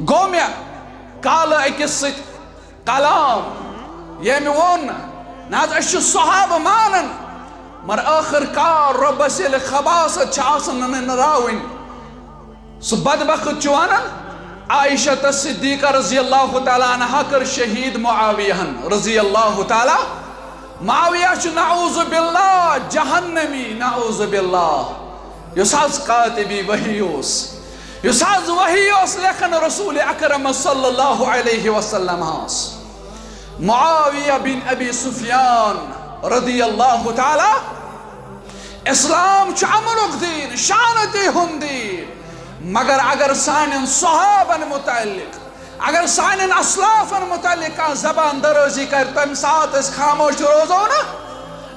گو مے کال اکس ست کلام یم وون ناز اش صحابہ مانن مر آخر کار ربس یل خباست آسان راون سہ بدبخت چوانن عائشہ صدیقہ رضی اللہ تعالیٰ عنہ کر شہید معاویہ رضی اللہ تعالیٰ معاویہ چھ نعوذ باللہ جہنمی نعوذ باللہ یس حض قاتبی وحی یس حض وحی لکھن رسول اکرم صلی اللہ علیہ وسلم معاویہ بن ابی سفیان رضی اللہ تعالیٰ اسلام چھ امنک دین شانتی ہم دین مگر اگر سانن صحابن متعلق اگر سانن اسلافن متعلق زبان درازی کر تم سات اس خاموش روزو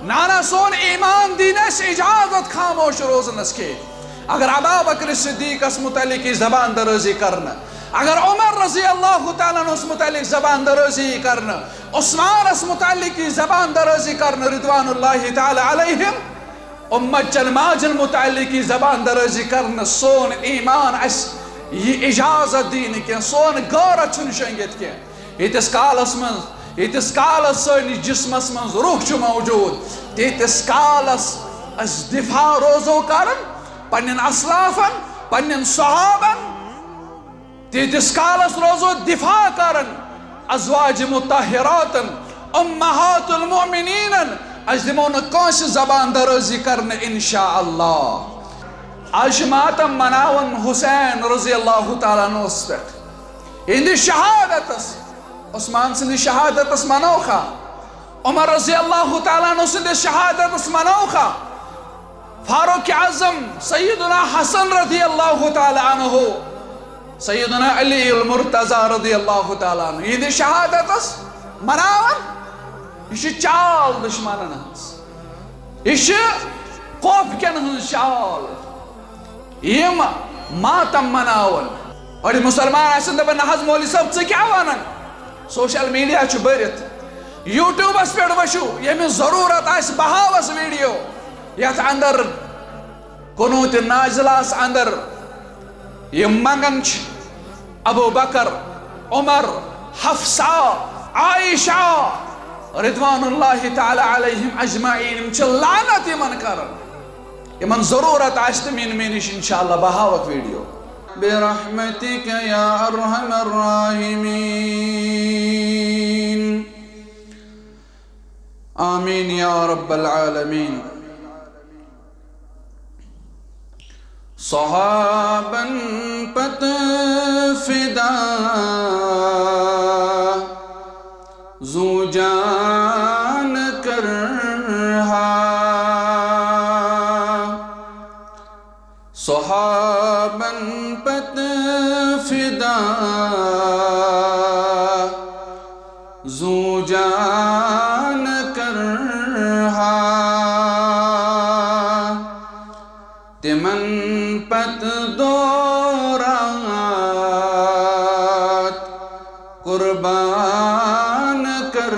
نا سون ایمان دین اس اجازت خاموش روزنس کے اگر ابا بکر صدیق اس متعلق زبان درازی کرنا اگر عمر رضی اللہ تعالیٰ اس متعلق زبان درازی کرنا عثمان اس متعلق زبان درازی کرنا رضوان اللہ تعالیٰ علیہم امت جنماجن متعلقی زبان درازی کرنا سون ایمان اس یہ اجازت دین کی سون غورت چھن شنگت کی یتس کالس سنس جسمس من روح چھ موجود تیتس کالس اس دفاع روزو کرن پنن اسلافن پنن صحابن تیتس کالس روزو دفاع کرن ازواج مطہراتن امہات المؤمنین اس دمو نکانس زبان درازی کرنے انشاءاللہ آج ماتم مناون حسین رضی اللہ تعالیٰ نوس پہ اندی شہادتس عثمان سندی شہادتس منوخا عمر رضی اللہ تعالیٰ نوس سندی شہادتس منوخا فاروق اعظم سیدنا حسن رضی اللہ تعالیٰ عنہ سیدنا علی المرتضی رضی اللہ تعالیٰ عنہ اندی شہادتس مناون یہ چال دشمنن ہز یہ خوف کن ہز چال یم ماتم مناون اور مسلمان آسن دپن نہ مولوی صاحب ژٕ کیٛاہ ونان سوشل میڈیا چھ بٔرِتھ یوٗٹیوٗبس پٮ۪ٹھ وٕچھِو ییٚمِس ضروٗرت آسہِ بہٕ ہاوس ویڈیو یتھ اندر قنوٗتِ نازلہس اندر یم منگن چھ ابو بکر عمر حفصہ عائشہ رضوان اللہ تعالیٰ علیہم اجمعین چھ لعنت یمن کرن یمن ضرورت آسہِ میں نش انشاءاللہ بہاوت ویڈیو برحمتک یا ارحم الراحمین آمین یا رب العالمین صحابن پت فدا زو جان کر صحابن پت فدا زو جان کر تمن پت دورات قربان کر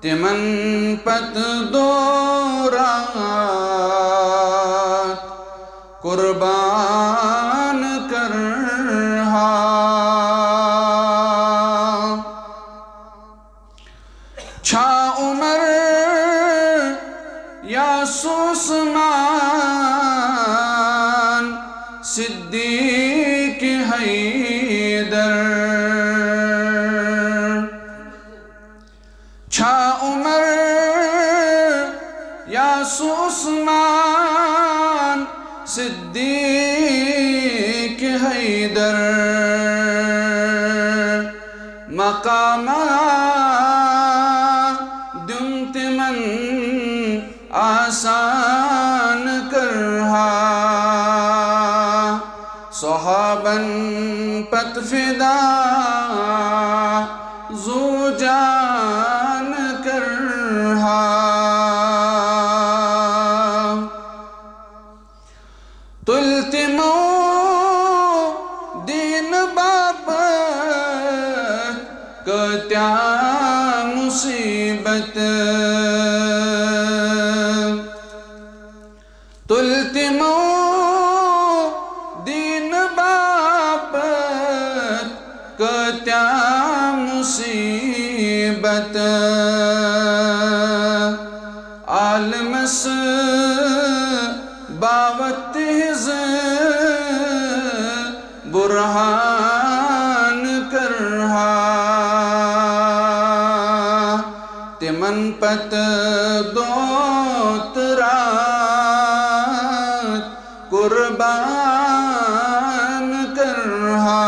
تمن پت دورات قربان کر چھا عمر یا سوسمان صدیق حیدر چھا عمر یا سوسمان صدیق حیدر مقامہ دمت من آسان کرہا صحابن پت فدا زو جان کرہا تلتمو دین بابت کتیا مصیبت تلتمو کتیا مصیبت عالمس باوت ہز برہان کرہا تمن پت دوت رات قربان کرہا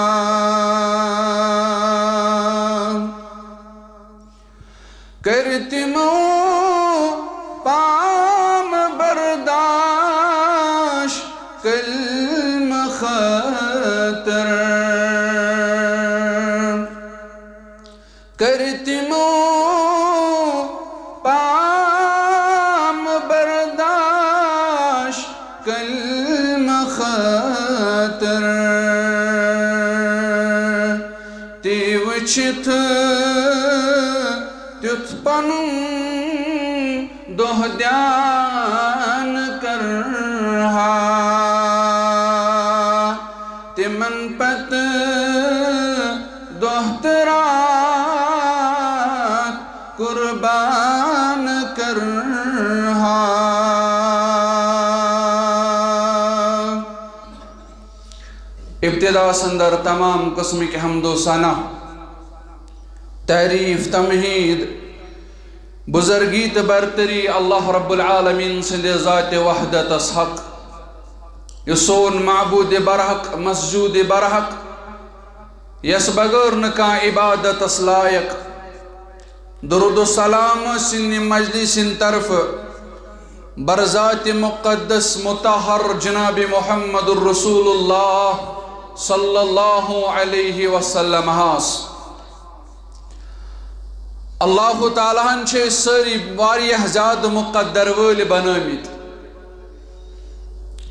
کرتمو پام برداشت کلم خطر کرتمو پام برداشت کلم خطر تی وچھت تیت پنن دوہ دیان کرہا تمن پت دوہ ترات قربان کرہا ابتدا سندر تمام قسم کے حمد و ثنا تعریف تمہید بزرگی برتری اللہ رب العالمین سند ذات وحدت حق یہ سون معبود برحق مسجود برحق یس بغیر نکا عبادت لائق درود و سلام سن مجلس طرف برذات مقدس مطہر جناب محمد الرسول اللہ صلی اللہ علیہ وسلم ہاس اللہ تعالیٰ ہن چھے سری واریہ زیاد مقدر ول بنامت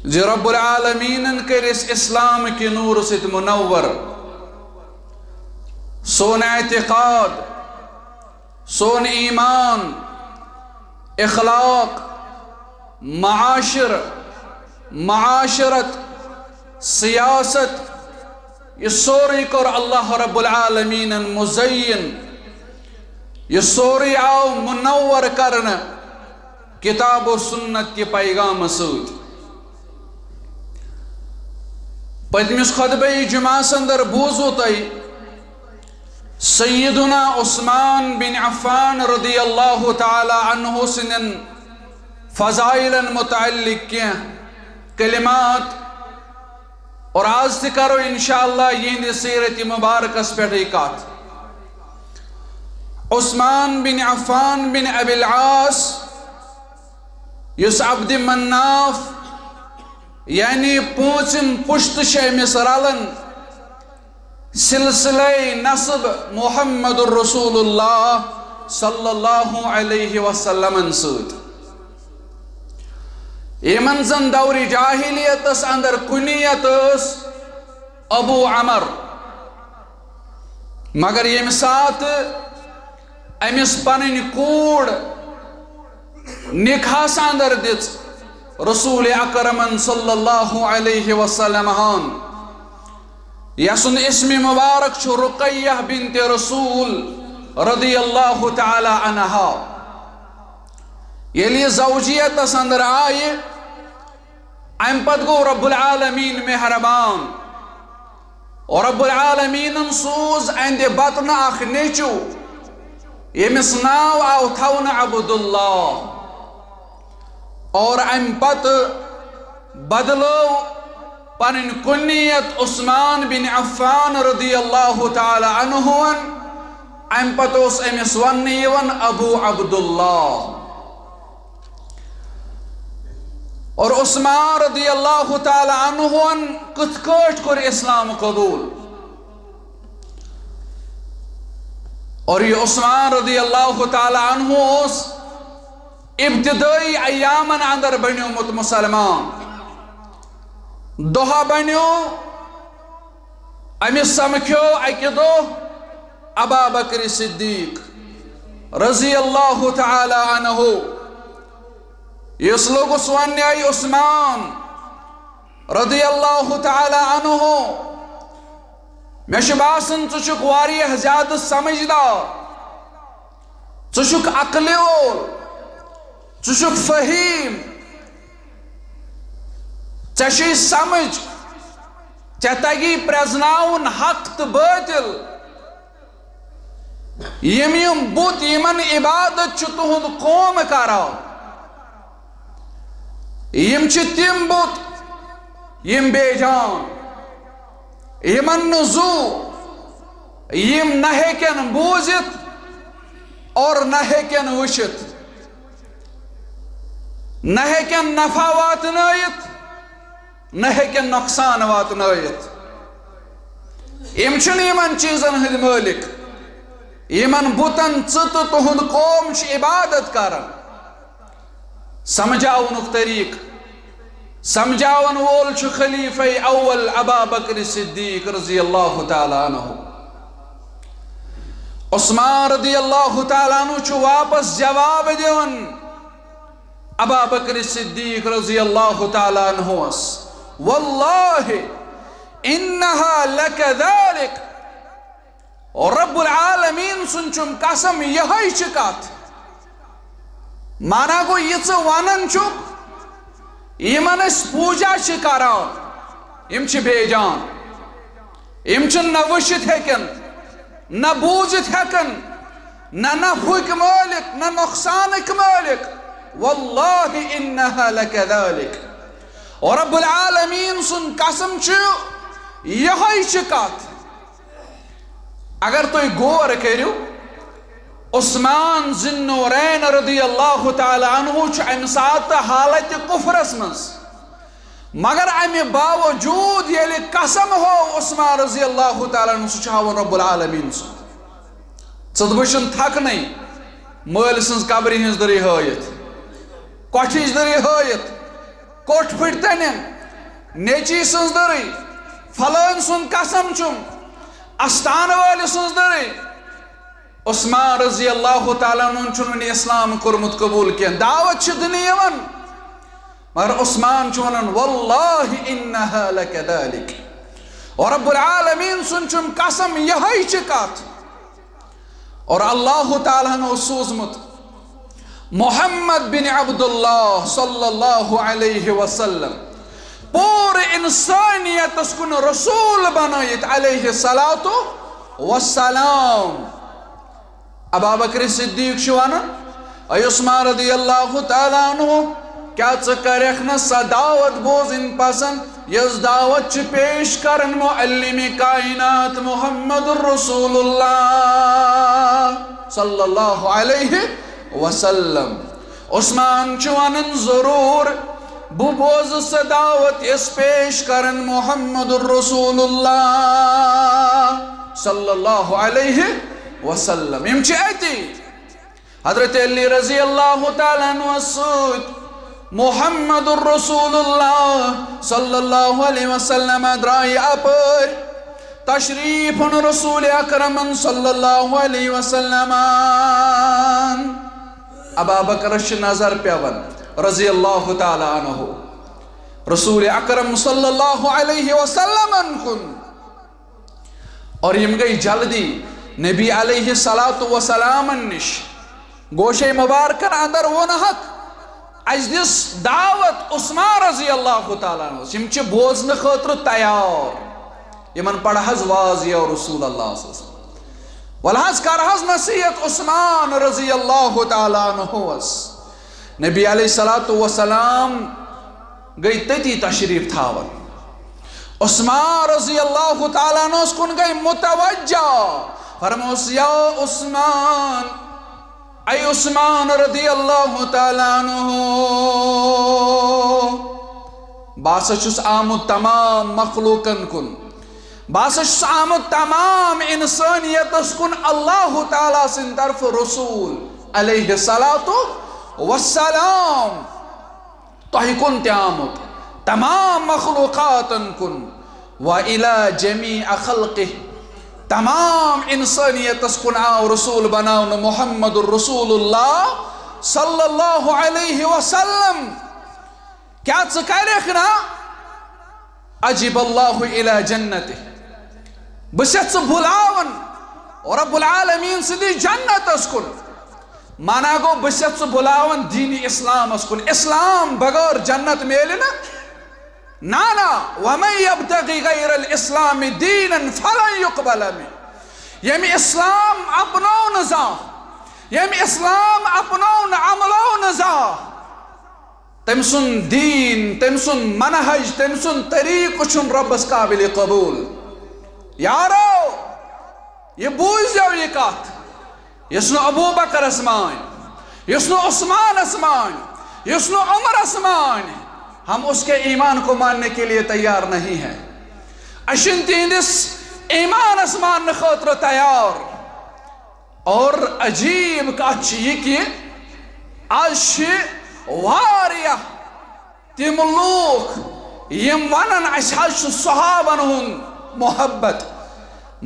زی رب العالمین کر اس اسلام کی نور ست منور سون اعتقاد سون ایمان اخلاق معاشرت سیاست یہ سوری کر اللہ رب العالمین مزین یہ سوری آو منور کرنا کتاب و سنت کی پیغام سود پدمس خطبہ جمعہ سندر بوزو تائی سیدنا عثمان بن عفان رضی اللہ تعالی عنہ سنن فضائلا متعلق کیا کلمات اور آج کرو انشاءاللہ یہ سیرت مبارک اس پر ریکات عثمان بن عفان بن ابی العاص یس عبد مناف یعنی پوچم پشت شیمس رالن سلسلہ نصب محمد الرسول اللہ صلی اللہ علیہ وسلم سود ایمن زن دوری جاہلیت اس اندر کنیت اس ابو عمر مگر یم سات امس پنن کوڑ نکاح اندر دت رسول اکرم صلی اللہ علیہ وسلم ہان یسن اسم مبارک چھو رقیہ بنت رسول رضی اللہ تعالی عنہا یلی زوجیت اندر آئے ام پت گو رب العالمین مہربان اور رب العالمین سوز اند بطن اخ نیچو یمس ناو آو تھون عبداللہ اور ام پت بدلو پنن کنیت عثمان بن عفان رضی اللہ تعالی عنہ ام پت اس امس ونیون ابو عبداللہ اور عثمان رضی اللہ تعالی عنہ کت کٹ کر اسلام قبول اور یہ عثمان رضی اللہ تعالی عنہ اس ابتدائی ایامن اندر بنیو مت مسلمان دوہا بنیو امی سمکھو اکی دو ابا بکر صدیق رضی اللہ تعالی عنہ اس لوگ سوانی آئی عثمان رضی اللہ تعالی عنہ میں چھ باسن ژٕ چھُکھ واریاہ زیادٕ سمجھدار، ژٕ چھُکھ عقلہِ وول، ژٕ چھُکھ فہیم، ژےٚ چھُے سمجھ، ژےٚ تگی پرٛزناوُن حق تہٕ بٲطل، یم بُت یمن عبادت چھُ تُہُنٛد قوم کران، یم چھِ تِم بُت یم بے جان، یمن نہٕ زُو، یم نہ ہیٚکن بوٗزِتھ اور نہ ہیٚکن وٕچھِتھ، نہ ہیٚکن نفع واتنٲیِتھ نہ ہیٚکن نۄقصان واتنٲیِتھ، یم چھِنہٕ یمن چیٖزن ہٕنٛدۍ مٲلِک، یمن بُتن ژٕ تہٕ تُہُنٛد قوم چھِ عبادت کران۔ سمجھاونُک طریٖقہٕ سمجھاون وول چھُ خلیفہ اول ابا بکر صدیق رضی اللہ تعالیٰ عنہ۔ عثمان رضی اللہ تعالیٰ عنہ چھُ واپس جواب دِوان ابا بکر صدیق رضی اللہ تعالیٰ عنہس، واللہ انہا لکذالک، اور رب العالمین سن چھُم قسم یہے چھِ کتھ، مانا گو یہ ژٕ ونان چھُکھ یمن أسۍ پوٗجا چھِ کران یم چھِ بے جان، یم چھِنہٕ نہ وٕچھِتھ ہیٚکن نہ بوٗزِتھ ہیٚکن، نہ نفعٕکۍ مٲلِک نہ نۄقصانٕکۍ مٲلِک، واللہ انہا لکذالک، اور رب العالمین سن قسم چھُ یہے چھِ کتھ۔ اگر تُہۍ غور کٔرِو، عثمان ذِالنورین رضی اللہ تعالیٰ عنہ چھُ امہِ ساتہٕ حالتِ کُفرس منٛز، مگر امہِ باوجوٗد ییٚلہِ قسم ہو عثمان رضی اللہ تعالیٰ عنہ، سُہ چھُ ہاوان رب العالمین سُنٛد۔ ژٕدبہٕ چھُنہٕ تھکنٕے مٲلۍ سٕنٛز قبرِ ہٕنٛز دٔری ہٲیِتھ، کۄٹھِچ دٔری ہٲیِتھ، کوٚٹھ پھٕٹۍ تنٮ۪ن، نیچی سٕنٛز دٔرٕے، فلٲنۍ سُنٛد قسم چھُم، استانہٕ وٲلۍ سٕنٛز دٔرٕے۔ عثمان رضی اللہ تعالیٰ عنہ چھُنہٕ وُنہِ اسلام کوٚرمُت قبوٗل کینٛہہ، دعوت چھِ دِنہٕ یِوان، مگر عثمان چھُ وَنان واللہ انہا لکذالک، اور رب العالمین سُنٛد چھُم قسم یہے چھِ کتھ۔ اور اللہ تعالیٰ ہن اوس سوٗزمُت محمد بن عبداللہ صلی اللہ علیہ وسلم پوٗرٕ اِنسٲنیتس کُن رسوٗل بنٲیِتھ علیہ الصلاۃ والسلام۔ ابا بکر صدیق چھُ ونان، اے عثمان رضی اللہ تعالیٰ عنہ، کیا ژٕ کریکھ نہ سۄ دعوت بوزٕنۍ پسند یۄس دعوت چھِ پیش کران معلم کائنات محمد الرسول اللہ صلی اللہ علیہ وسلم۔ عثمان چھُ ونان ضروٗر بہٕ بوزٕ سۄ دعوت یۄس پیش کران محمد الرسول اللہ صلی اللہ علیہ وسلم۔ یم چھِ اتی حضرت علی رضی اللہ تعالیٰ عنہ سۭتۍ محمد الرسول اللہ صلی اللہ علیہ وسلم درٛایہِ اپٲرۍ، تشریف رسول اکرم صلی اللہ علیہ وسلم۔ ابا بکرس چھِ نظر پیوان رضی اللہ تعالیٰ عنہ رسول اکرم صلی اللہ علیہ وسلم کن، اور یم گئی جلدی نبی علیہ الصلاۃ والسلام نش، گوشے مبارکن اندر وونہک اَسہِ دِس دعوت عثمان رضی اللہ تعالیٰ عنہ، یم چھِ بوزنہٕ خٲطرٕ تیار، یمن پڑھ حظ واض یا رسول اللہ صلی اللہ علیہ وسلم، ول حظ کر حظ نصیحت عثمان رضی اللہ تعالیٰ عنہس۔ نبی علیہ الصلاۃ والسلام گئی تتی تشریف تھاون، عثمان رضی اللہ تعالیٰ عنہ کن گئی متوجہ، فرموس یا عثمان، اے عثمان رضی اللہ تعالیٰ عنہ، باسا چھُس آمُت تمام مخلوقن کن، باسا چھُس آمُت تمام انسانیتس کن اللہ تعالیٰ سٕنٛدِ طرفہٕ رسول علیہ الصلاۃ والسلام، تۄہہِ کُن تہِ آمُت تمام مخلوقاتن کن، وَإِلَى جَمِيعِ خَلْقِهِ، تمام انسانیتس کن آو رسول بناون محمد الرسول اللہ صلی اللہ علیہ وسلم۔ کیا ژٕ کریکھ نا عجب اللہ الى جنتہ، بس بھلاون رب العالمین سدی جنت کن مانا گو بس بھلاون دین اسلام کن اسلام بغیر جنت میلنا نانا ومن یبتغی غیر الاسلام دینا فلن یقبل من یم اسلام اپنو نزا یم اسلام اپنو عملو نزا تم سن دین تم سن منہج تم سن طریق چھن ربس قابل قبول یارو یہ بوزیو یہ کات یسنو ابو بکر اسمان یسنو عثمان اسمان یسنو عمر اسمان ہم اس کے ایمان کو ماننے کے لیے تیار نہیں ہیں اشن تیندس ایمان اسمان خاطر تیار اور عجیب کات یہ کہ آج واریہ تم لوگ یم ونن اسہ صحابن ہن محبت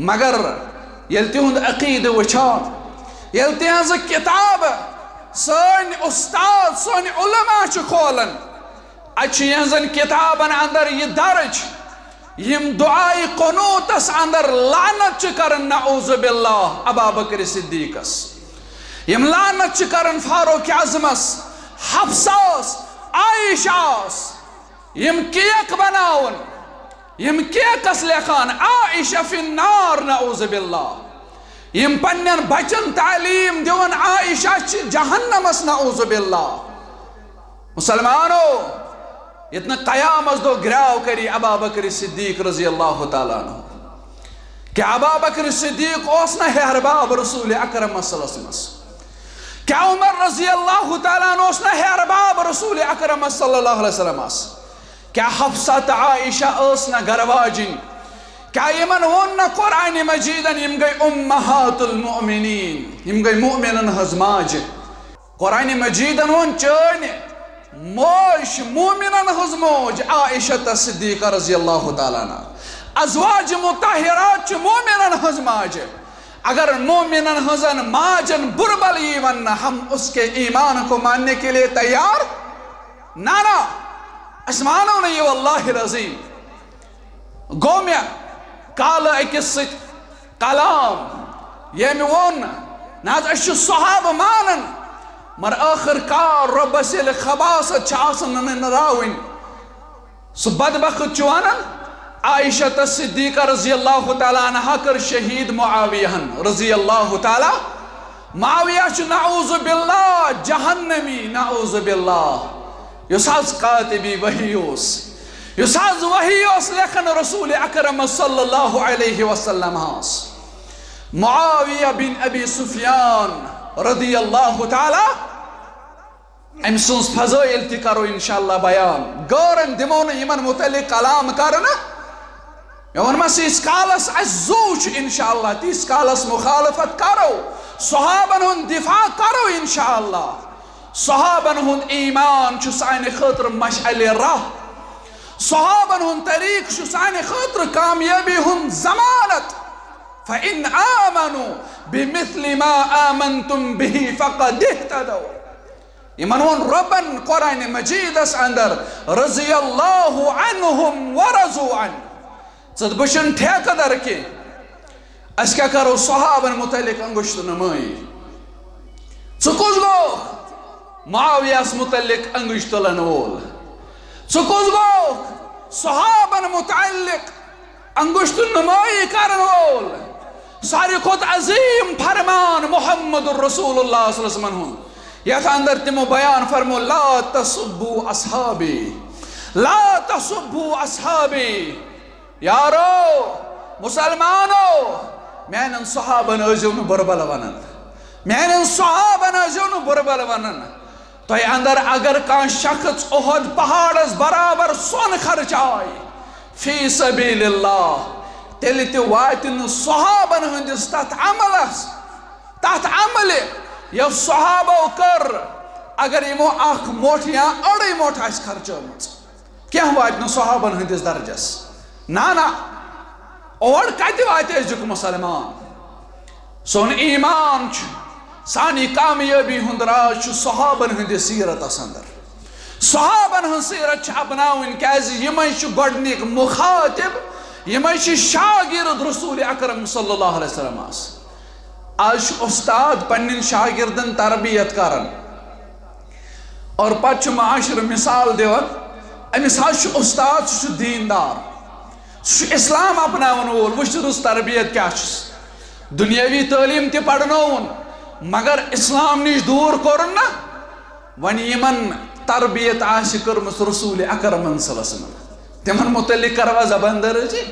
مگر یل تہند عقید وچھان یل تہذ کتاب سن استاد سن علماء کھولن اچھ یہزن کتابن اندر یہ درج یم دعائی قنوتس اندر لعنت کرن نعوذ باللہ ابا بکر صدیقس یم لعنت کرن فاروق اعظمس حفصاس عائشاس یم کیک بناون یم کیکس لکھان عائشہ فی النار نعوذ باللہ یم پنن بچن تعلیم دیون عائشہ جہنمس نعوذ باللہ مسلمانو اتنا قیامت دو گراو کری ابا بکر صدیق رضی اللہ تعالیٰ عنہ کہ ابا بکر صدیق اوسنا حرباب رسول اکرم صلی اللہ علیہ وسلم کیا عمر رضی اللہ تعالیٰ عنہ اوسنا حرباب رسول اکرم صلی اللہ علیہ وسلم کیا حفصت عائشہ اوسنا گرواجن کیا یمن ون قرآن مجیدن یم گئی امہات المؤمنین یم گئی مؤمنن ہزماج قرآن مجیدن ون چین موش مومنن ہزموج عائشہ صدیقہ رضی اللہ تعالیٰ عنہ ازواج مطہرات مومنن ہزماج اگر مومنن ہزن ماجن بربل ایون ہم اس کے ایمان کو ماننے کے لیے تیار نانا اسمانو نہیں واللہ العظیم گومیا کال اکس ست کلام یمی ون ناز اشو صحاب مانن مر آخر کار رب سیل خباست چاسن نراوین سو بدبخت چوانن عائشہ صدیقہ رضی اللہ تعالیٰ عنہ کر شہید معاویہن رضی اللہ تعالیٰ معاویہ چو نعوذ باللہ جہنمی نعوذ باللہ یساز قاتبی وحیوس یساز وحیوس لیکن رسول اکرم صلی اللہ علیہ وسلم ہاس معاویہ بن ابی سفیان رضی اللہ تعالیٰ ام سنس فضائل تی کرو انشاءاللہ بیان گورن دمون ایمن متعلق کلام کرنا یون مسی اس کالس عزوچ انشاءاللہ تی اس کالس مخالفت کرو صحابن ہن دفاع کرو انشاءاللہ صحابن ہن ایمان چو سائن خطر مشعل راہ صحابن ہن طریق چو سائن خطر کامیابی ہن زمانت فَإِنْ آمَنُوا بِمِثْلِ مَا آمَنْتُمْ بِهِ فَقَدْ اهْتَدَوْا ایمانون ربن قرآن مجید اس اندر رضی اللہ عنہم ورضوا عنہ صد بشن ٹھیک در کے اس کیا کرو صحابن متعلق انگشت نمائی سکوز گو معاویہ اس متعلق انگشت لنول سکوز گو صحابن متعلق انگشت نمائی کرنول ساری خود عظیم فرمان محمد الرسول اللہ صلی اللہ علیہ وسلم یت اندر تمو بیان فرمو لا تصبو اصحابی لا تصبو اصحابی یارو مسلمانو میانن صحابن ازیون بربل ونن میانن صحابن ازیون بربل ونن تو اندر اگر کان شخص احد پہاڑس برابر سون خرچائی فی سبیل اللہ تیلی تی واتن صحابن ہندس تحت عملس تحت عمل یا صحابہ کر اگر یمو اخ موٹیاں اڑی موٹا اس خرچومت کیا واتن صحابن ہندس درجس نانا اور کتی واتے جک مسلمان سون ایمان سانی کامیابی ہندراج صحابن ہندس سیرت اسندر صحابن ہن سیرت اپناؤن کیازِ یمن گۄڈنِک مخاطب یہ شاگرد رسول اکرم صلی اللہ علیہ وسلم آج استاد پنن شاگردن تربیت کرن اور پتہ معاشر مثال دیوان امس استاد سہ دیندار سہ اسلام اپناون وول وچھ تربیت کیا دنیاوی تعلیم تہ پرنون مگر اسلام نش دور کورن نا ون یمن تربیت آس کرمس رسول اکرم صلی اللہ علیہ وسلم تمن متعلق کروا زبان درجی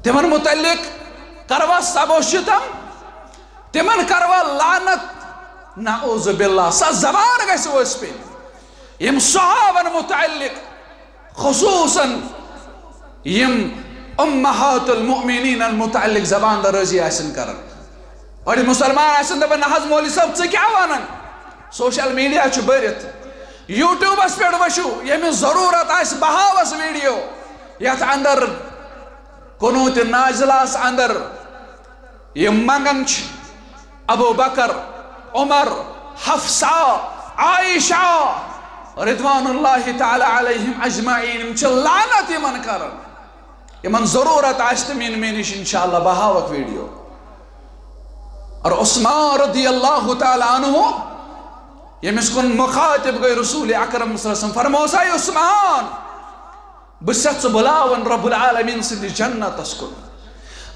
تمن متعلق کروا سب و شتم تمن کروا لعنت نعوذ باللہ سا زبان گیس ویس پہ یم صحابن متعلق خصوصا یم امہات المؤمنین المتعلق زبان درجی آسن کرن اور مسلمان آسن دبن نحض مولی صاحب سے کیا وانن سوشل میڈیا چھ برت یوٹیوب اس پیڑ وشو یمی ضرورت آس بہاوس ویڈیو یت اندر قنوت نازلاس اندر یہ منگن چھ ابو بکر عمر حفصہ عائشہ رضوان اللہ تعالی علیہم اجمعین چھ لعنت یمن کرن یمن ضرورت آس تمین مینش انشاءاللہ بہاوک ویڈیو اور عثمان رضی اللہ تعالی عنہ یمس کن مخاطب گئی رسول اکرم صلی اللہ علیہ وسلم فرموسا عثمان بسیت بلاون رب العالمین سندی جنت اسکن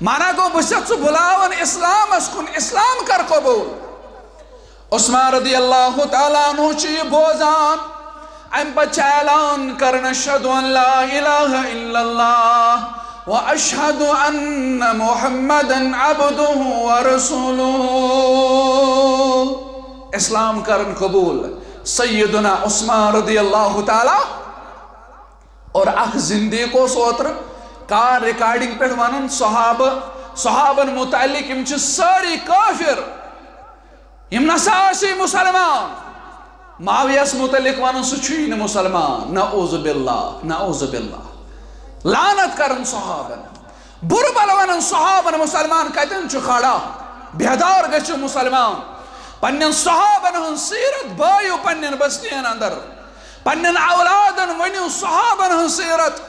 مانا گو بسیت بلاون اسلام اسکن اسلام کر قبول عثمان رضی اللہ تعالیٰ عنہ چی بوزان ام بچہ اعلان کرن اشہد ان لا الہ الا اللہ واشہد ان محمدا عبدہ ورسولہ اسلام کرن قبول سیدنا عثمان رضی اللہ تعالی اور اخ زندگی کو سوتر کار ریکارڈنگ پہ ونن صحابن متعلق یم چھ ساری کافر یم نساسی مسلمان معاویس متعلق ونن سہ چھین مسلمان نعوذ باللہ نعوذ باللہ لعنت کرن صحابن بربل ونن صحابن مسلمان کتن چھ کھڑا بیدار گچھ مسلمان پنن صحابن ہن سیرت بایو پنن بستین اندر پنن اولادن ونیو صحابن ہن سیرت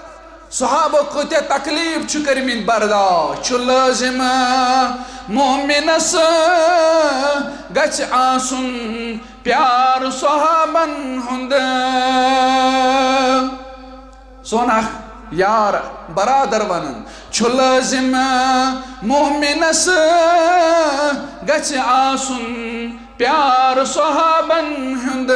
صحابہ کتے تکلیف چھ کرمین برداشت چھ لازم مومنس گچھ آسن پیار صحابن ہند سونا یار برادر ونن چھ لازم مومنس گچھ آسن پیار صحابن ہند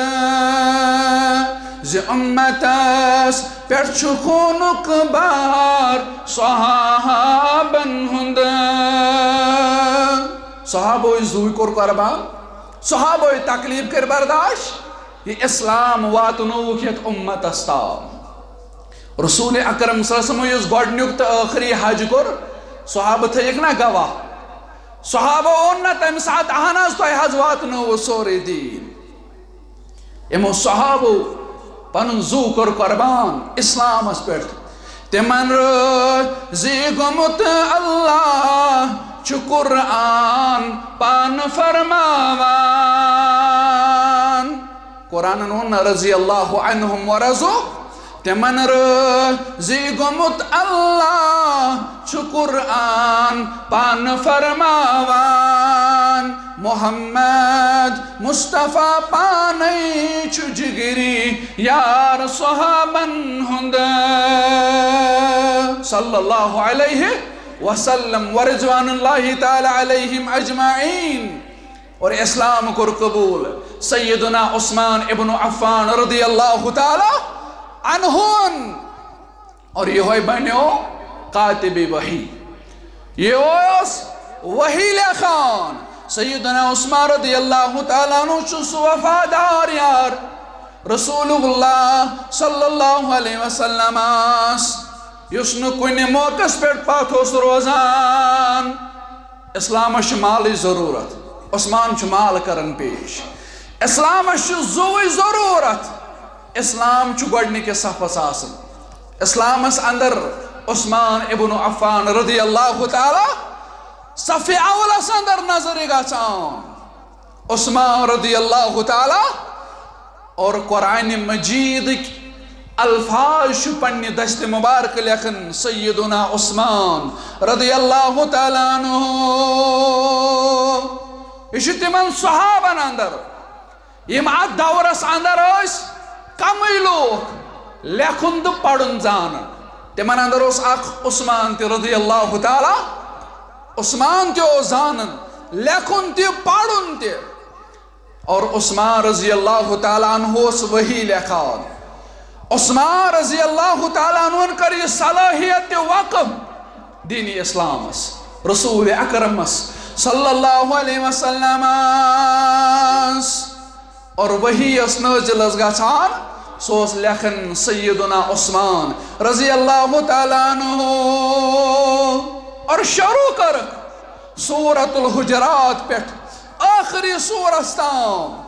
زی امتس پر چکونک بار صحابن ہند صحابوی زوی کور قربان صحابوی تکلیف کر برداشت یہ اسلام واتنوکیت امت استام رسول اکرم صلی اللہ علیہ وسلم یس گوڑنیوک تا آخری حج کر صحابہ تھا ایک نا گواہ صحابہ اوننا تم ساتھ آناز تو حج واتنو سوری دین امو صحابہ پنن زو کر قربان اسلام اس پیٹ تمن رزی گمت اللہ چھ قرآن پان فرماوان قرآن نون رضی اللہ عنہم ورزو تمن رزی گمت اللہ چھ قرآن پان فرماوان محمد مصطفیٰ پانی چھ جگری یار صحابن ہند صلی اللہ علیہ وسلم ورضوان اللہ تعالی علیہم اجمعین اور اسلام کر قبول سیدنا عثمان ابن عفان رضی اللہ تعالی عنہن اور یہ ہوئی بنیو قاتب وحی یہ ہوئی وحی لکھان سیدنا عثمان رضی اللہ تعالیٰ عنہ چس وفادار یار رسول اللہ صلی اللہ علیہ وسلم یسن کنی موقع پیٹ پاتھوس روزان اسلام چھ مالی ضرورت عثمان چھ مال کرن پیش اسلام چھ زوی ضرورت اسلام چھ گوڑنی کے صفحہ آسن اسلام اس اندر عثمان ابن عفان رضی اللہ تعالیٰ صفی اولا سندر نظر گژھان عثمان رضی اللہ تعالی اور قرآن مجید الفاظ پنہ دست مبارک لکھن سیدنا عثمان رضی اللہ تعالیٰ عنہ. یہ تمن صحابن اندر یم ات دورس اندر کمی لوگ لکھن تو پڑھن زانن. تمن اندر اخ عثمان تہ رضی اللہ تعالیٰ. عثمان تہ زانن لکھن تہ پڑھن تہ. اور عثمان رضی اللہ تعالیٰ عنہ وہی لکھان. عثمان رضی اللہ تعالیٰ عنہ کر یہ صلاحیت وقف دین اسلام رسول اکرم صلی اللہ علیہ وسلم. اور وہی اس نازل گژھان سوس لکھن سیدنا عثمان رضی اللہ تعالیٰ عنہ. اور شروع کر سورۃ الحجرات پہ آخری سورس تام.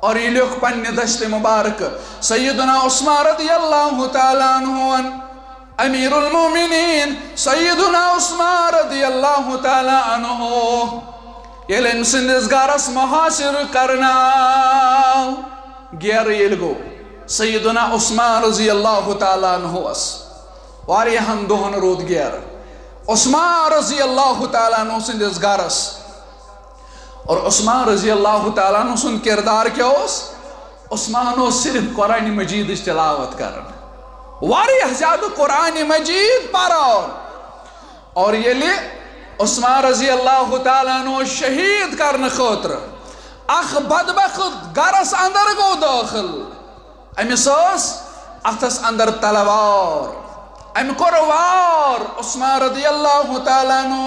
اور یہ لکھ پنہ دست مبارک سیدنا عثمان رضی اللہ تعالیٰ عنہ امیر المومنین سیدنا عثمان رضی اللہ تعالیٰ عنہ یل ام سندس گرس محاصر کرنا گیر یل گو سیدنا عثمان رضی اللہ تعالیٰ عنہ واریہن دہن رود گیر عثمان رضی اللہ تعالیٰ عنہ سندس گرس. اور عثمان رضی اللہ تعالیٰ عنہ سن کردار کیا عثمان صرف قرآن مجید تلاوت کرن واریہ زیادہ قرآن مجید پران. اور یلی عثمان رضی اللہ تعالیٰ عنہ شہید کرن خاطر اخ بدبخت گرس اندر گو داخل. امس اتس اندر تلوار ام کور وار عثمان رضی اللہ تعالیٰ عنہ.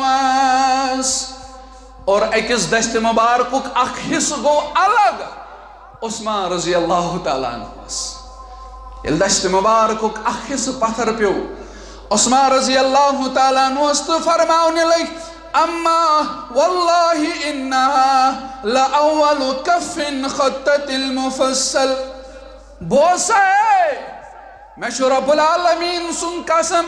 اور اکس دست مبارکک اخ حص گو الگ عثمان رضی اللہ تعالیٰ عنہ. یل دست مبارکک اخ حص پتھر پیو عثمان رضی اللہ تعالیٰ عنہ تو فرماؤن لگ اما واللہ انہا لأول کف خطت المفصل. بوسے میں رب العالمین سن قسم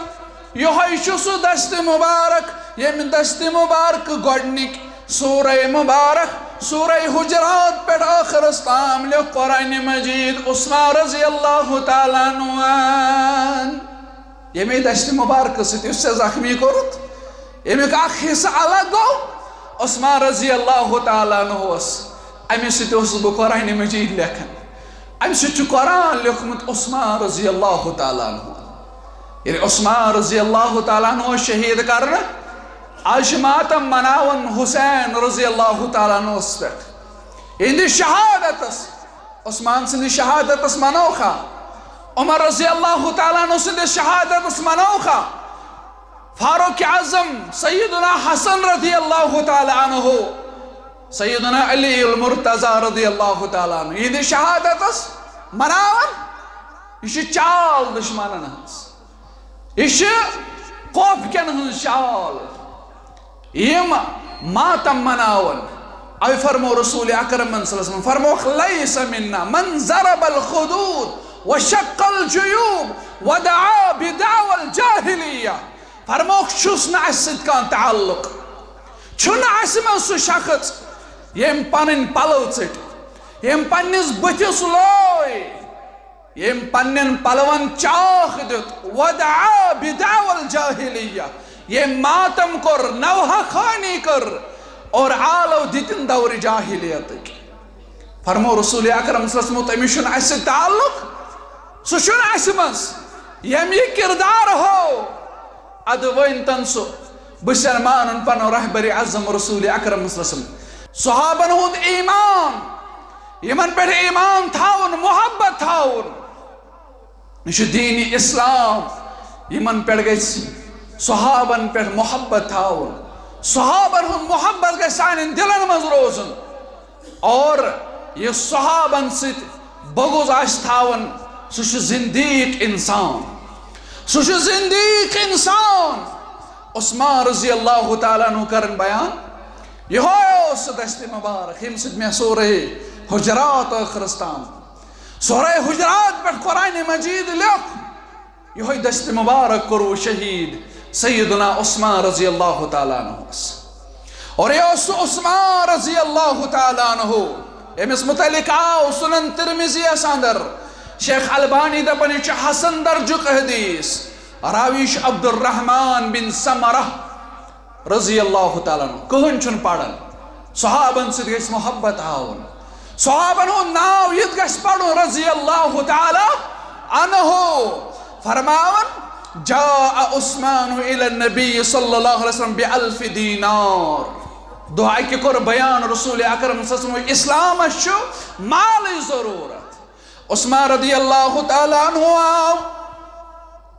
یہ سو دست مبارک یم دست مبارک گوڑنک سورہ مبارک سورہ حجرات پہ آخر استام لکھ قرآن مجید عثمان رضی اللہ تعالیٰ عنہ. یمی دست مبارک ستی اس سے زخمی کرت یمی کا حصہ الگ گو عثمان رضی اللہ تعالیٰ عنہ. امی ستی اس بو قرآن مجید لکھن امی ستی قرآن لکھمت عثمان رضی اللہ تعالیٰ عنہ. یعنی عثمان رضی اللہ تعالیٰ عنہ شہید کرنا آج ماتم مناون حسین رضی اللہ تعالیٰ عنہ پہ اندی شہادت عثمان سندی شہادت منوخا عمر رضی اللہ تعالیٰ عنہ سندی شہادت منوخا فاروق اعظم سیدنا حسن رضی اللہ تعالیٰ عنہ سیدنا علی المرتضی رضی اللہ تعالیٰ عنہ اندی شہادت مناون یہ چال دشمنن یہ خوف کن ہن شال یم ماتم مناون. اوی فرمو رسول اکرم صلی اللہ علیہ وسلم فرمو لیس منا من ضرب الخدود وشق الجیوب ودعا بدعو الجاہلیہ. فرمو چھس نا اسد کان تعلق چھنا اسمن سو شخص یم پنن پلو ژٹ یم پنس بتس لوی یم پنن پلون چاخ دیت ودعا بدعو الجاہلیہ یہ ماتم کر نوحہ خانی کر اور عالو دیتن دور جاہلیت. فرمو رسول اکرم صلی اللہ علیہ وسلم تمیشن ایسے تعلق سوشن ایسے منس یم یہ کردار ہو ادوین تنسو بسلمان پنو رہبر عظم رسول اکرم صلی اللہ علیہ وسلم. صحابن ہود ایمان یمن پر ایمان تھاون محبت تھاون نشو دین اسلام یمن پر گئی صحابن پر محبت تھاون صحابن ہن محبت گئی سانین دلن مز روزن. اور یہ صحابن ست بغض آش تھاون سوش زندیق انسان سوش زندیق انسان. عثمان رضی اللہ تعالیٰ عنہ کرن بیان یہ ہو دست مبارک ہم سد میں سورہ حجرات آخرستان سورہ حجرات پر قرآن مجید لکھ یہ دست مبارک کرو شہید سیدنا عثمان رضی اللہ تعالیٰ عنہ. اور یہ عثمان رضی اللہ تعالیٰ عنہ امس متعلق آو سنن ترمذی اندر شیخ البانی دپان یہ حسن درجک حدیث راویش عبد الرحمن بن سمرہ رضی اللہ تعالیٰ عنہ کہن چھن پڑھن صحابن سے گیس محبت آون صحابن ہو ناو یہ گیس پڑھن رضی اللہ تعالیٰ عنہ فرماون جاء عثمان الى النبی صلی اللہ علیہ وسلم بألف دینار دعائی کے کور بیان رسول اکرم صلی اللہ علیہ وسلم اسلام اشو مالی ضرورت عثمان رضی اللہ تعالیٰ عنہ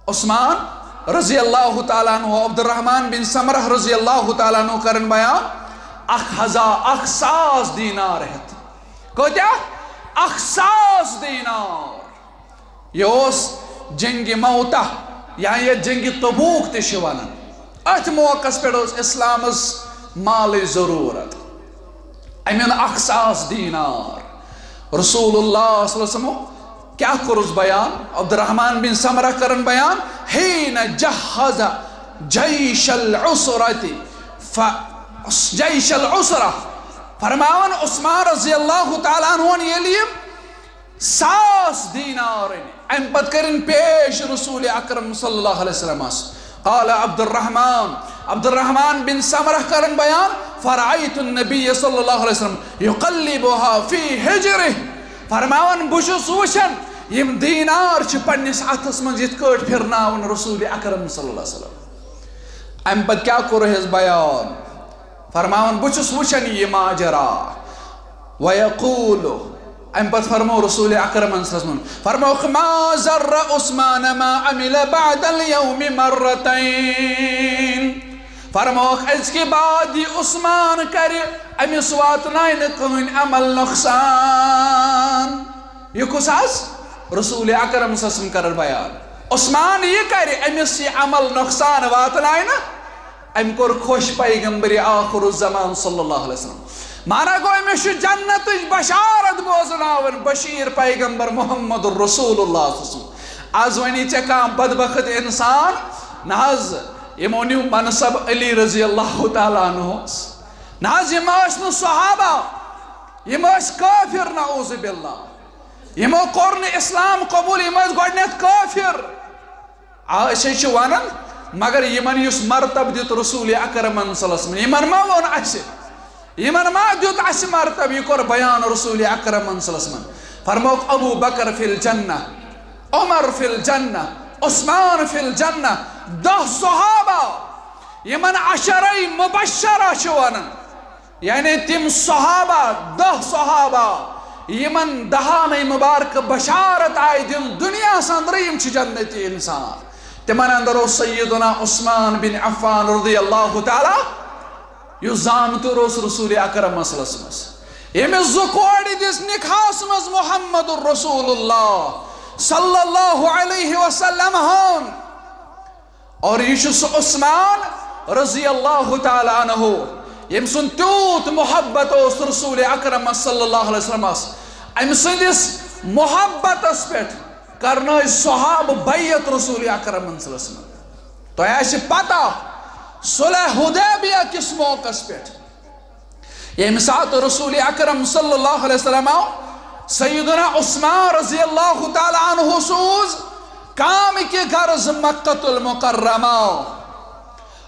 عثمان رضی اللہ تعالیٰ عنہ عبد الرحمن بن سمرہ رضی اللہ تعالیٰ عنہ کرن بیان اخ ساس دینار ہے کہتا اخساس دینار یہ اس جنگ موتہ یا یہ جنگ تبوک تشوانا ات موقع پر اسلام مال ضرورت امین اخساس دینار رسول اللہ صلی اللہ علیہ وسلم کیا کرز بیان عبد الرحمن بن سمرہ کرن بیان حین جہز جیش العسرہ فرماون عثمان رضی اللہ تعالیٰ عنہ یلیم ساس دینار ام پت کرن پیش رسول اکرم صلی اللہ علیہ وسلم قال عبد الرحمن بن سمرہ کرن بیان فرعیت النبی صلی اللہ علیہ وسلم یقلبها فی حجرہ فرماون بشس وشن یم دینار چھ پنس اتھس من یت کٹ پھرناون رسول اکرم صلی اللہ علیہ وسلم ام پت کیا کرہس بیان فرماون بچس وچن یہ ماجرا ویقول ام پت فرمو رسول اکرم صلی اللہ علیہ وسلم فرمو ما ذر عثمان ما عمل بعد اليوم مرتين فرمو اس کے بعد یہ عثمان کر امس واتنائن کن عمل نقصان یہ کس آس رسول اکرم صلی اللہ علیہ وسلم کر بیان عثمان یہ کر امس یہ عمل نقصان واتنائن ام کور خوش پیغمبر آخر الزمان صلی اللہ علیہ وسلم مانا گو امس جنت بشارت بوزناون بشیر پیغمبر محمد رسول اللہ صلی اللہ علیہ وسلم آز ونی چکا بدبخت انسان ناز یمونیو منصب علی رضی اللہ تعالیٰ عنہ ناز یماشن صحابہ یماش کافر نعوذ باللہ یمو قرن اسلام قبول یماش گوڑنیت کافر آشی چوانن مگر یمن یس مرتب دیت رسول اکرم صلی اللہ علیہ وسلم یمن ما ون اسی یمن ما دیت اسی مرتب یکر بیان رسول اکرم صلی اللہ علیہ وسلم فرموک ابو بکر فی الجنہ عمر فی الجنہ عثمان فی الجنہ 10 صحابہ یمن عشرہ مبشرہ شوانن یعنی تم صحابہ 10 صحابہ یمن دہان مبارک بشارت آئی دن دنیا سندریم چھ جنتی انسان تمن اندر سیدنا عثمان بن عفان رضی اللہ تعالی یو زانتو روس رسول اکرم صلی اللہ علیہ وسلم یمس زکوڑی دس نکھاس مز محمد الرسول اللہ صلی اللہ علیہ وسلم ہون اور یہ عثمان رضی اللہ تعالی عنہ یم سن تیوت محبت اس رسول اکرم صلی اللہ علیہ وسلم ام سندس محبت اس پیٹ کرنا صحاب بیعت رسول اکرم صلی اللہ علیہ وسلم تو ایسی پتا صلح حدیبیہ کس موقع پیٹ یہ ساتھ رسول اکرم صلی اللہ علیہ وسلم سیدنا عثمان رضی اللہ تعالی عنہ سوز کام کی غرض مکہ المکرمہ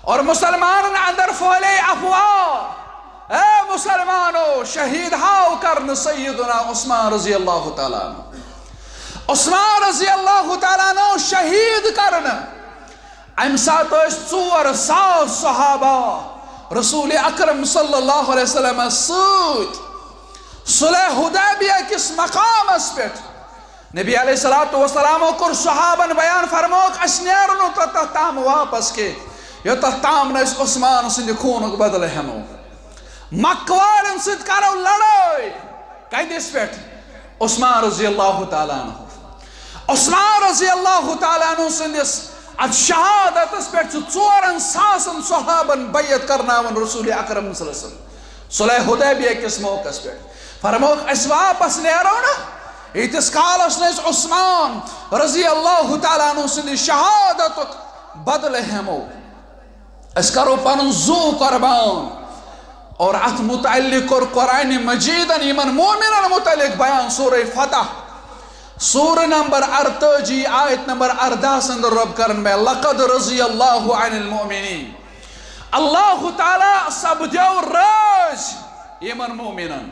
اور مسلمان اندر پھولے افواہ اے مسلمانو شہید ہاو کرن سیدنا عثمان رضی اللہ تعالی عنہ عثمان رضی اللہ تعالیٰ عنہ شہید کرن ام سات 400 صحابہ رسول اکرم صلی اللہ علیہ وسلم سوت صلح حدیبیہ کس مقام اس پیٹ نبی علیہ السلام کر صحابن بیان فرموک اس نیرنو تحتام واپس کے یہ تحتام نے اس عثمان سندھ خونک بدل ہمو مکوالن سندھ کرو لڑائی کہیں دیس پیٹ عثمان رضی اللہ تعالیٰ عنہ عثمان رضی اللہ تعالیٰ عنہ سندس ات شہادت اس پیٹ 400 صحابن بیعت کرناون رسول اکرم صلی اللہ علیہ وسلم صلح حدیبیہ کس موقع اس پیٹ فرموک اس واپس نیرو نا ایتس کالس نیس عثمان رضی اللہ تعالیٰ عنہ سندس شہادت بدل ہمو اس کرو پنن زو قربان اور ات متعلق اور قرآن مجیدن یمن مومنن متعلق بیان سورہ فتح سورہ نمبر 48 آیت نمبر 14 سندر رب کرن میں لقد رضی اللہ عن المؤمنین اللہ تعالی سبدیو راز یمن مومنن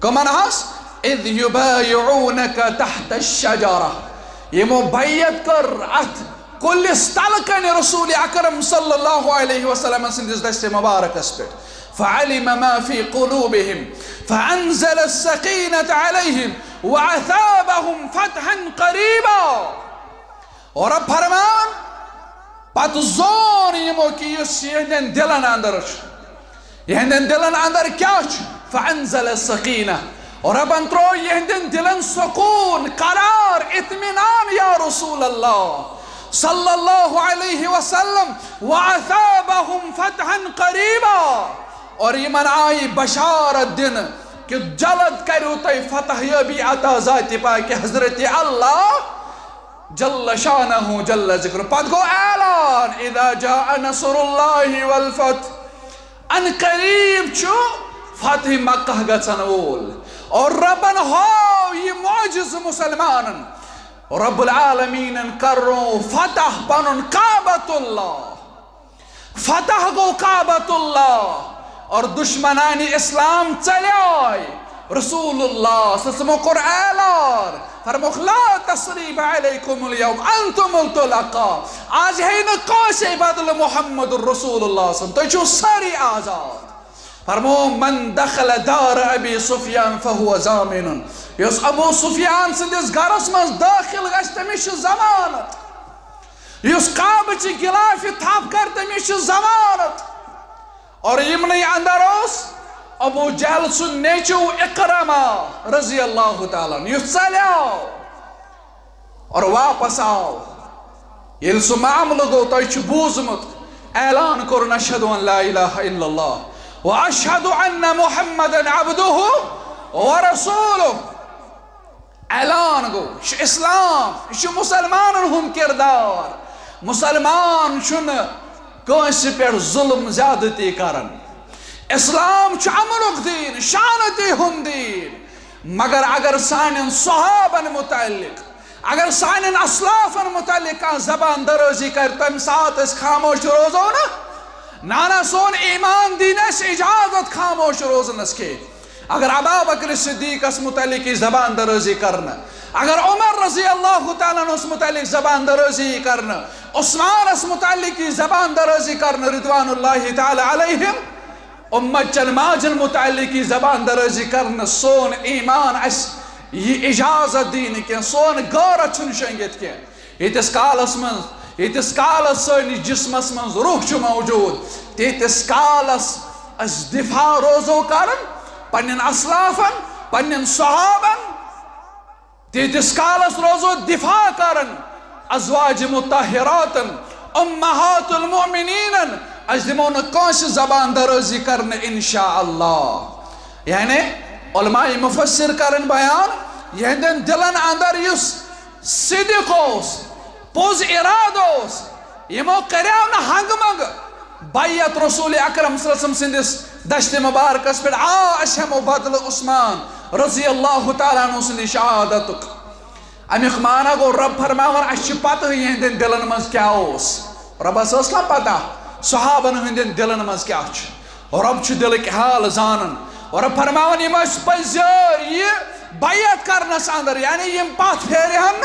کمن ہس اذ یبایعونک تحت الشجرہ یمو بیعت کر ات کلس تلکن رسول اکرم صلی اللہ علیہ وسلم سندس دست مبارک اسپٹ فعلم ما في قلوبهم فأنزل السكينة عليهم وعثابهم فتحا قريبا اور اب فرمان پت زون یمو کی یس یہندن دلن اندر یہندن دلن اندر کیا فأنزل السكينة اور اب انترو یہندن دلن سکون قرار اطمینان یا رسول اللہ صلی اللہ علیہ وسلم وعثابهم فتحا قریبا اور یمن آئی بشارت دن کہ جلد کرو تی فتح یبی عطا ذات پاک حضرت اللہ جل شانہ جل ذکر پت گو اعلان اذا جاء نصر اللہ والفتح ان قریب چھو فتح مکہ گچن وول اور ربن ہو یہ معجز مسلمان رب العالمین کرو فتح پنن کعبۃ اللہ فتح گو کعبۃ اللہ اور دشمنان اسلام چلے آئے رسول اللہ صلی اللہ علیہ وسلم قرآن فرموخ لا تصریب علیکم اليوم انتم الطلقاء آج ہے نا کوشے بدل محمد رسول اللہ صلی اللہ علیہ وسلم تو چھو ساری آزاد فرمو من دخل دار ابی سفیان فہو زامن یس ابو سفیان سندس گرس مز داخل گشت تمش ضمانت یس کعبہ چی غلاف تھپ کر تمش ضمانت اور یمنی اندر اس ابو جہل سن نیچو اکرما رضی اللہ تعالیٰ یس چلیو اور واپس آو یل سو معاملہ گو تو چھ بوزمت اعلان کرن اشہد ان لا الہ الا اللہ واشہد ان محمد عبدہ ورسولہ اعلان گو یہ اسلام یہ مسلمانن ہم کردار مسلمان چھن کانسی پر ظلم زیادتی کرن اسلام چھ امنک دین شانتی ہم دین مگر اگر سانن صحابن متعلق اگر سانن اسلافن متعلق زبان درازی کر تم ساتھ اس خاموش روزو نا نانا سون ایمان دین اس اجازت خاموش روزنس کے اگر ابا بکر صدیق اس متعلق زبان درازی کرنا اگر عمر رضی اللہ تعالیٰ اس متعلق زبان درازی کرنا عثمان اس متعلق زبان درازی کرنا رضوان اللہ تعالیٰ علیہم امت چلماجن متعلق زبان درازی کرنا سون ایمان اس یہ اجازت دین کے سون غور چھن شنگت کے ایتس کالس من ایتس کالس سونی جسمس من روح چھ موجود تیتس کالس اس دفاع روزو کرن پنن اسلافن پنن صحابن تیتس کالس روزو دفاع کرن ازواج مطہراتن امہات المؤمنین از دمون کونس زبان درازی کرن انشاءاللہ یعنی علماء مفسر کرن بیان یہندن دلن اندر یس صدقوس پوز ارادوس یمو کریاؤن ہنگ منگ بیعت رسول اکرم صلی اللہ علیہ وسلم سندس دشت مبارکس پر اشہم و بدل عثمان رضی اللہ تعالیٰ عنہ سندی شہادتک امیخ مانا گو رب فرماون اچھی پتہ یہندن دلن مز کیا اوس رب اساسلا پتہ صحابن ہندن دلن مز کیا رب چھ دلک حال زانن اور رب فرماون یم اس پزر یہ بیعت کرنس اندر یعنی یم پات پھیرے ہن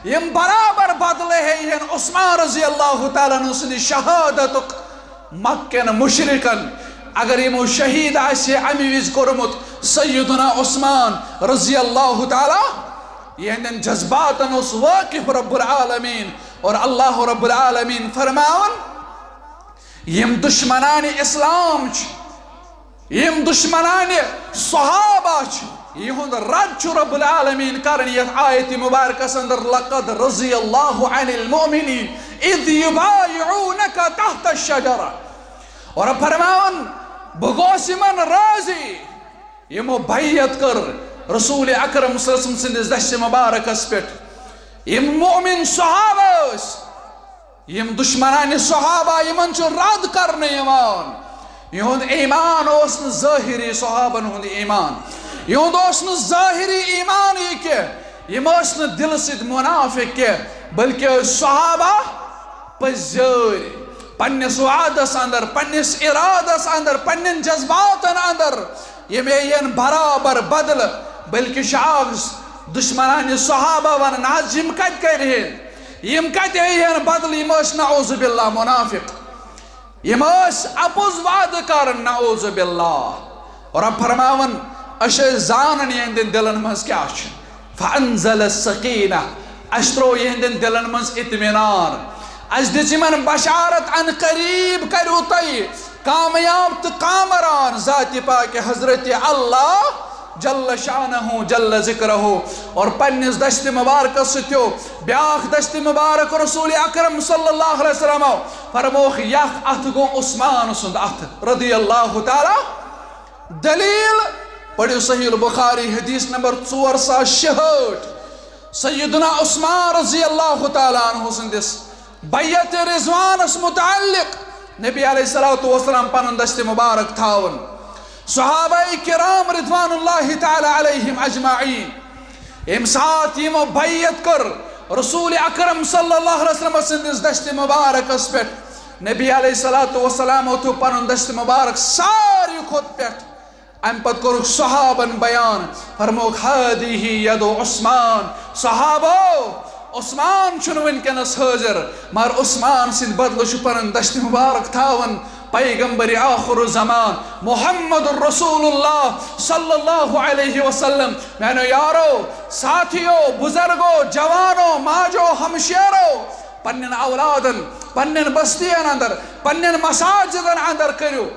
یم برابر بدلے ہیں عثمان رضی اللہ تعالیٰ عنہ سندی شہادتک مکن مشرکن اگر یمو شہید آسی امی ویز کرمت سیدنا عثمان رضی اللہ تعالیٰ یہندن جذباتن اس واقف رب العالمین اور اللہ رب العالمین فرماون یم دشمنان اسلام یم دشمنان صحابہ یہند رد رب العالمین کرن یہ آیت مبارکہ سندر لقد رضی اللہ عن المؤمنین اذ یبایعونک تحت الشجرہ اور فرماون بگوسی من راضی یمو بیعت کر رسول اکرم صلی اللہ علیہ وسلم سندس دشت مبارکس پیٹ یم مؤمن صحابہ یم دشمنان صحابہ یمن چھ رد کرنے یمان یہند ایمان اوسن ظاہری صحابن ہند ایمان یہند اوسن ظاہری ایمان یہ کہ یم ٲسۍ نہٕ دِلہٕ سۭتۍ منافق کینٛہہ بلکہِ ٲسۍ صحابہ پٔزۍ پننِس وعدس اندر پننِس ارادس اندر پننٮ۪ن جذباتن اندر یم یِن برابر بدلہٕ بلکہِ شاخ دشمنان صحابہ ونان آز یم کتہِ کرِہن یم کتہِ یِہن بدلہٕ یم ٲسۍ نعوذ باللہ منافق یم ٲسۍ اپُز وعدٕ کران نعوذ باللہ رب فرماون أسۍ ٲسۍ زانان یِہنٛدٮ۪ن دلن منٛز کیٛاہ چھُ فانزل السکینہ اَسہِ ترٛوو یِہنٛدٮ۪ن دلن منٛز اطمینان اَسہِ دِژ یِمن بشارت ان قریب کریو تۄہہِ کامیاب تہٕ کامران ذاتِ پاکہِ حضرت اللہ جل شانہ جل ذکرہ اور پننس دشت مبارکس ستیو بیاکھ دشت مبارک رسول اکرم صلی اللہ علیہ وسلم فرموخ یک اتھ گو عثمان سند اتھ رضی اللہ تعالی دلیل پڑھو صحیح البخاری حدیث نمبر 466 سیدنا عثمان رضی اللہ تعالی عنہ سندس بیعت رضوانس متعلق نبی علیہ السلام پنن دشت مبارک تھاون صحابہ کرام رضوان اللہ تعالی علیہم اجمعین ام سات یمو بیعت کر رسول اکرم صلی اللہ علیہ وسلم سندس دشت مبارکس پہ نبی علیہ السلام تھو پنن دشت مبارک ساری کھوت پہ ام پت کورک صحابن بیان فرموک ہادیہ ید عثمان صحابو عثمان چھن ونکنس حاضر مگر عثمان سند بدلہ چھ پنن دشت مبارک تھاون پیغمبر آخر زمان محمد رسول اللہ صلی اللہ علیہ وسلم میانو یارو ساتھیو بزرگو جوانو ماجو ہمشیرو پنن اولادن پنن بستین اندر پنن مساجدن اندر کرو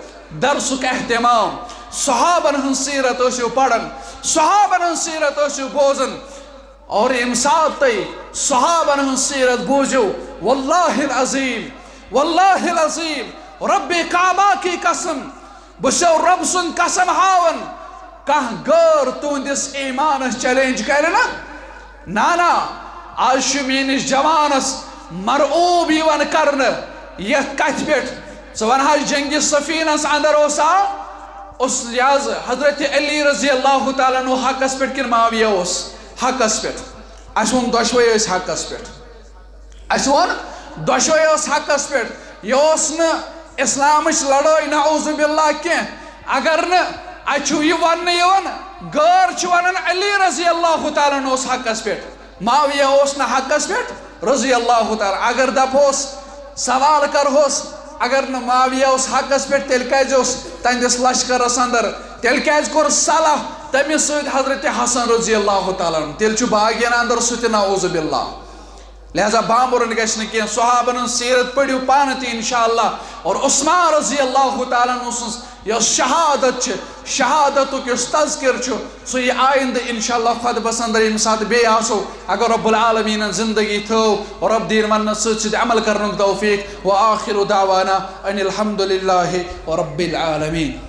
درسک اہتمام صحابن ہن سیرت ٲسِو پڑھن صحابن ہن سیرت ٲسِو بوزن اور یم سات تی صحابن ہن سیرت بوزو واللہ العظیم رب کعبہ کی قسم بچو رب سن قسم ہاون کہاں غیر تہندس ایمانس چیلنج کرنا نانا آج میانس جوانس مرعوب یوان کرنا یت کتھ پہ ژٕ ونہا جنگ صفینس اندر اوسا اس یاز حضرت علی رضی اللہ تعالیٰ عنہ حقس پہ کن معاویہ اس حقس پہ اس ون دشوے اس حقس پہ اس ون دشوے اس حقس پہ یہ اس نا اسلامش لڑائی نعوذ باللہ کیا اگر نا اچھو یہ ون یون غیر چوانن علی رضی اللہ تعالیٰ عنہ اس حقس پہ معاویہ اس نا حقس پہ رضی اللہ تعالیٰ اگر دپوس سوال کرہوس اگر نا معاویہ اس حقس پہ تیل کیز اس تندس لشکرس اندر تیل کیز کور صلح تمس سید حضرت حسن رضی اللہ تعالیٰ عنہ تیل چو باغین اندر سوتی نعوذ باللہ لہذا بامرن گشن کی صحابن سیرت پڑھو پانتی انشاءاللہ اور عثمان رضی اللہ تعالیٰ عنہ سنس یہ شہادت شہادت کس تذکر سو یہ آئند انشاءاللہ خود بسندر یم سات بے آسو اگر رب العالمین زندگی تھو اور رب دین من سچ عمل کرنک توفیق وآخر دعوانا ان الحمدللہ رب العالمین.